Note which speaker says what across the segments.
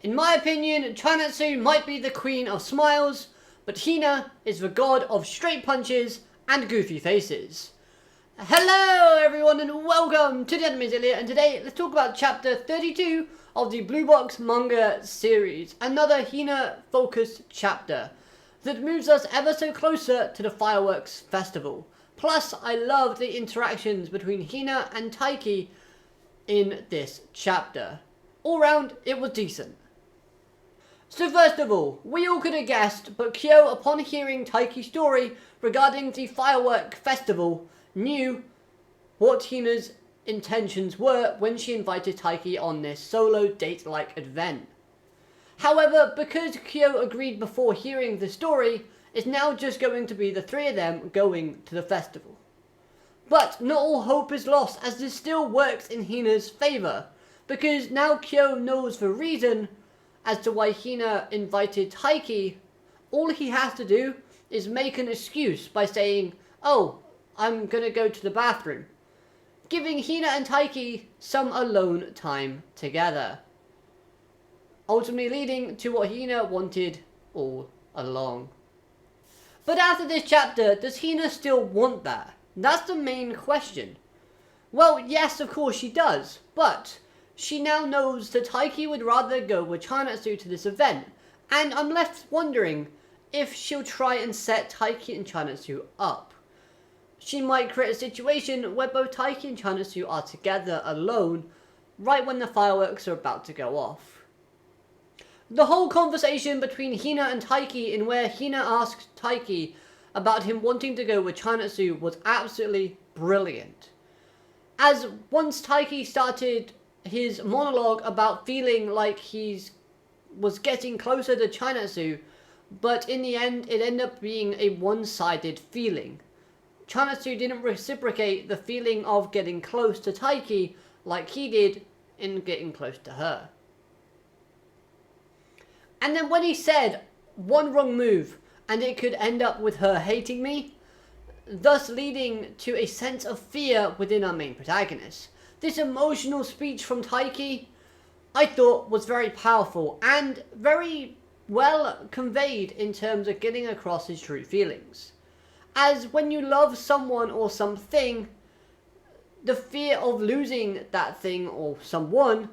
Speaker 1: In my opinion, Chanatsu might be the queen of smiles, but Hina is the god of straight punches and goofy faces. Hello everyone and welcome to the Anime Zillia, and today let's talk about chapter 32 of the Blue Box manga series. Another Hina focused chapter that moves us ever so closer to the fireworks festival. Plus, I love the interactions between Hina and Taiki in this chapter. All round, it was decent. So first of all, we all could have guessed, but Kyo, upon hearing Taiki's story regarding the firework festival, knew what Hina's intentions were when she invited Taiki on this solo date-like event. However, because Kyo agreed before hearing the story, it's now just going to be the three of them going to the festival. But not all hope is lost, as this still works in Hina's favour, because now Kyo knows the reason as to why Hina invited Taiki. All he has to do is make an excuse by saying, "Oh, I'm gonna go to the bathroom," giving Hina and Taiki some alone time together, ultimately leading to what Hina wanted all along. But after this chapter, does Hina still want that? That's the main question. Well, yes, of course she does, but she now knows that Taiki would rather go with Chanatsu to this event, and I'm left wondering if she'll try and set Taiki and Chanatsu up. She might create a situation where both Taiki and Chanatsu are together alone right when the fireworks are about to go off. The whole conversation between Hina and Taiki, in where Hina asked Taiki about him wanting to go with Chanatsu, was absolutely brilliant. As once Taiki started his monologue about feeling like was getting closer to Chanatsu, but in the end it ended up being a one-sided feeling. Chanatsu didn't reciprocate the feeling of getting close to Taiki like he did in getting close to her. And then when he said, "One wrong move and it could end up with her hating me," thus leading to a sense of fear within our main protagonist. This emotional speech from Taiki, I thought, was very powerful and very well conveyed in terms of getting across his true feelings. As when you love someone or something, the fear of losing that thing or someone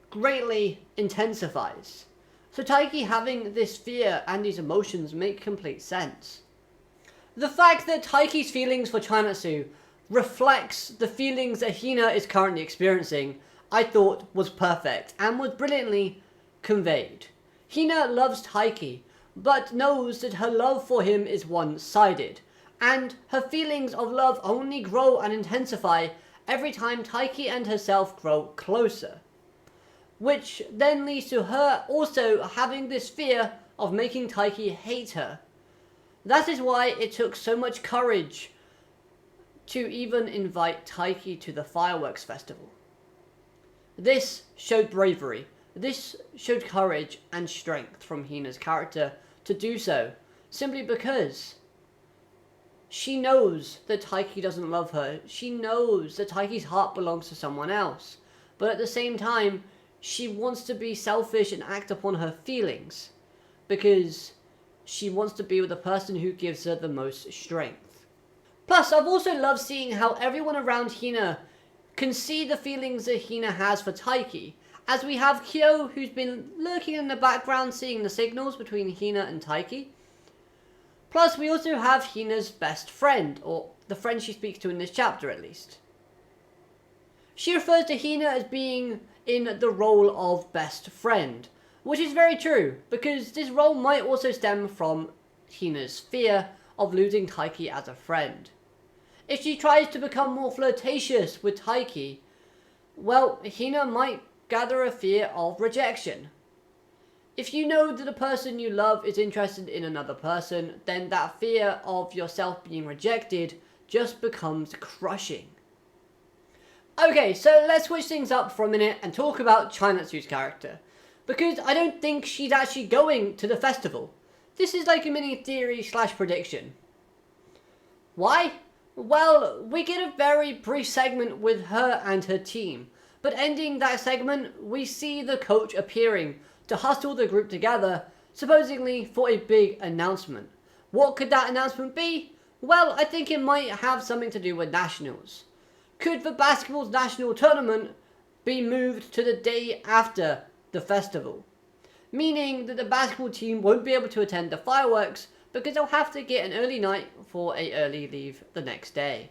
Speaker 1: greatly intensifies. So Taiki having this fear and these emotions make complete sense. The fact that Taiki's feelings for Chanatsu reflects the feelings that Hina is currently experiencing, I thought was perfect and was brilliantly conveyed. Hina loves Taiki, but knows that her love for him is one-sided, and her feelings of love only grow and intensify every time Taiki and herself grow closer, which then leads to her also having this fear of making Taiki hate her. That is why it took so much courage to even invite Taiki to the fireworks festival. This showed bravery. This showed courage and strength from Hina's character to do so, simply because she knows that Taiki doesn't love her. She knows that Taiki's heart belongs to someone else. But at the same time, she wants to be selfish and act upon her feelings, because she wants to be with the person who gives her the most strength. Plus, I've also loved seeing how everyone around Hina can see the feelings that Hina has for Taiki, as we have Kyo, who's been lurking in the background seeing the signals between Hina and Taiki. Plus, we also have Hina's best friend, or the friend she speaks to in this chapter at least. She refers to Hina as being in the role of best friend, which is very true, because this role might also stem from Hina's fear of losing Taiki as a friend. If she tries to become more flirtatious with Taiki, well, Hina might gather a fear of rejection. If you know that the person you love is interested in another person, then that fear of yourself being rejected just becomes crushing. Okay, so let's switch things up for a minute and talk about Chanatsu's character, because I don't think she's actually going to the festival. This is like a mini theory / prediction. Why? Well, we get a very brief segment with her and her team, But ending that segment, we see the coach appearing to hustle the group together, supposedly for a big announcement. What could that announcement be? Well, I think it might have something to do with nationals. Could the basketball's national tournament be moved to the day after the festival? Meaning that the basketball team won't be able to attend the fireworks because they'll have to get an early night for an early leave the next day.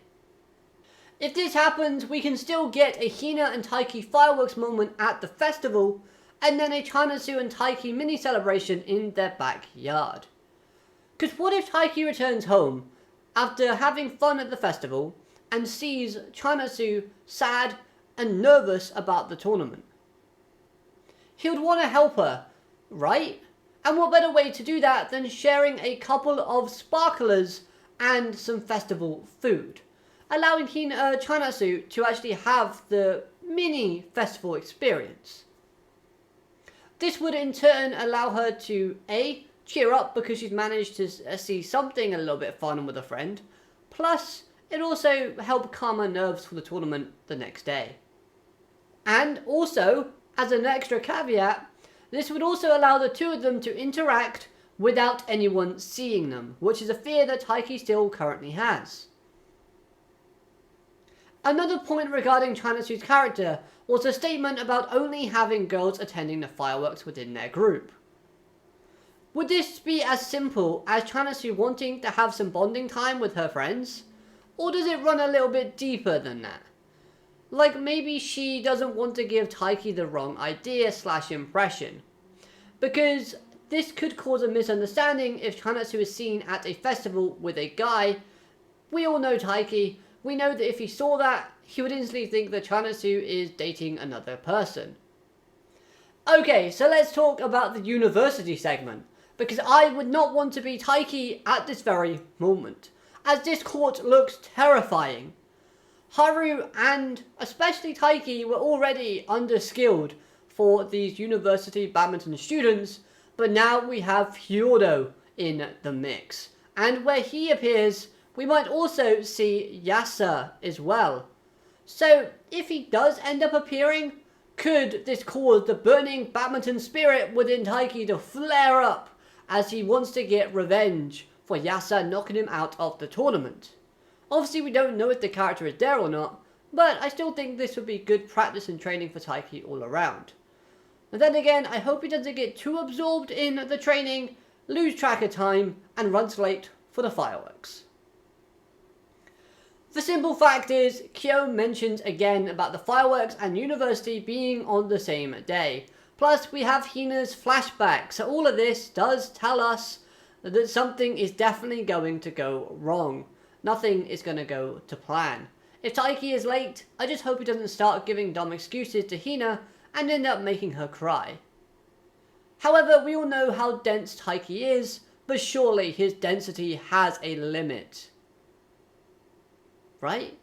Speaker 1: If this happens, we can still get a Hina and Taiki fireworks moment at the festival, and then a Chanasu and Taiki mini celebration in their backyard. Because what if Taiki returns home after having fun at the festival and sees Chanasu sad and nervous about the tournament? He would want to help her, right? And what better way to do that than sharing a couple of sparklers and some festival food, allowing Chanasu to actually have the mini festival experience. This would in turn allow her to A, cheer up because she's managed to see something a little bit fun with a friend, plus it also help calm her nerves for the tournament the next day. And also, as an extra caveat, this would also allow the two of them to interact without anyone seeing them, which is a fear that Taiki still currently has. Another point regarding Chanasu's character was a statement about only having girls attending the fireworks within their group. Would this be as simple as Chanasu wanting to have some bonding time with her friends? Or does it run a little bit deeper than that? Like maybe she doesn't want to give Taiki the wrong idea / impression. Because this could cause a misunderstanding if Chanasu is seen at a festival with a guy. We all know Taiki. We know that if he saw that, he would instantly think that Chanasu is dating another person. Okay, so let's talk about the university segment. Because I would not want to be Taiki at this very moment, as this court looks terrifying. Haru and especially Taiki were already underskilled for these university badminton students, but now we have Hyodo in the mix. And where he appears, we might also see Yasa as well. So if he does end up appearing, could this cause the burning badminton spirit within Taiki to flare up as he wants to get revenge for Yasa knocking him out of the tournament? Obviously we don't know if the character is there or not, but I still think this would be good practice and training for Taiki all around. And then again, I hope he doesn't get too absorbed in the training, lose track of time, and runs late for the fireworks. The simple fact is, Kyo mentions again about the fireworks and university being on the same day. Plus, we have Hina's flashback, so all of this does tell us that something is definitely going to go wrong. Nothing is going to go to plan. If Taiki is late, I just hope he doesn't start giving dumb excuses to Hina and end up making her cry. However, we all know how dense Taiki is, but surely his density has a limit. Right?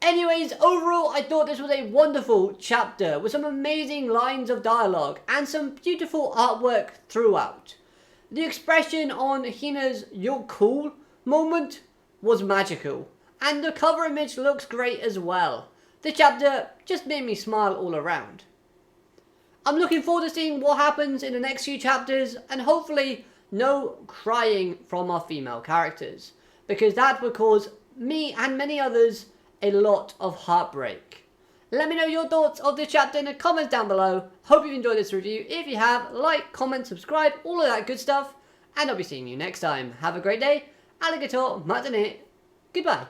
Speaker 1: Anyways, overall, I thought this was a wonderful chapter with some amazing lines of dialogue and some beautiful artwork throughout. The expression on Hina's "you're cool" moment was magical, and the cover image looks great as well. The chapter just made me smile all around. I'm looking forward to seeing what happens in the next few chapters, and hopefully no crying from our female characters, because that would cause me and many others a lot of heartbreak. Let me know your thoughts of this chapter in the comments down below. Hope you've enjoyed this review. If you have, like, comment, subscribe, all of that good stuff, and I'll be seeing you next time. Have a great day. Alligator matane. Goodbye.